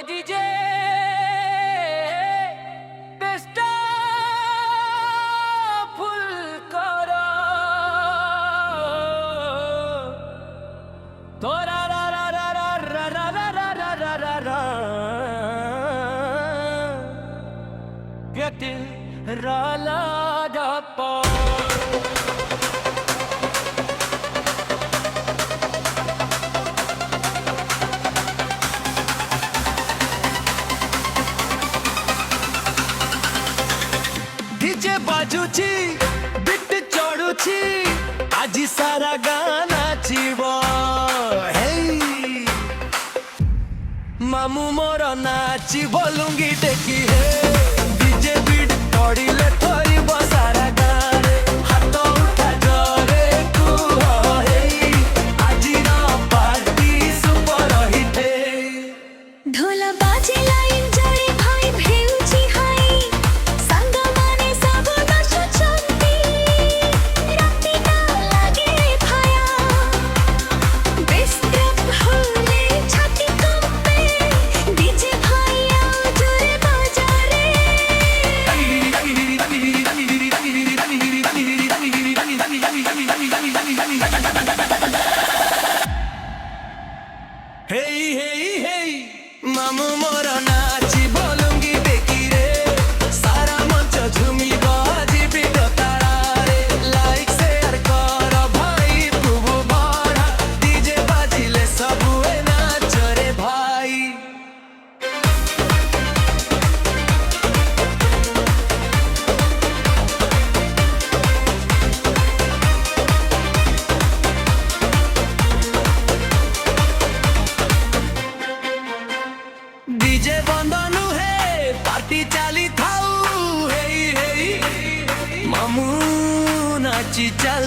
DJ बेस्टा full करो तोरा रा रा रा रा रा रा रा रा रा रा रा व्यक्ति राला डपो डीजे बाजुची बिट चढ़ुची आजी सारा गाना जीवो हे मामू मोर नाची बोलूंगी टेकी हे डीजे बिट पड़िले थोरी सारा गाने हाथ उठा जोरे कुह हे आजी ना पार्टी सुपर हिटे ढोल बाजे लाइन जड़े भाई भेउची हाई संग माने सब नाचुचंती राती ना लागे भाया बेस्ट्रप होले छाती कंपे डीजे भाईया जोरे बाजारे Hey, hey, hey, मामू मोर नाची बोलूंगी देखी रे सारा मंच झूमी बाजी भी तारा रे लाइक शेयर कर भाई खूब बड़ा डीजे बाजिले सबुए नाच रे भाई डीजे बंद नुहे पार्टी चाली थाऊ हे हे मामू नाची चल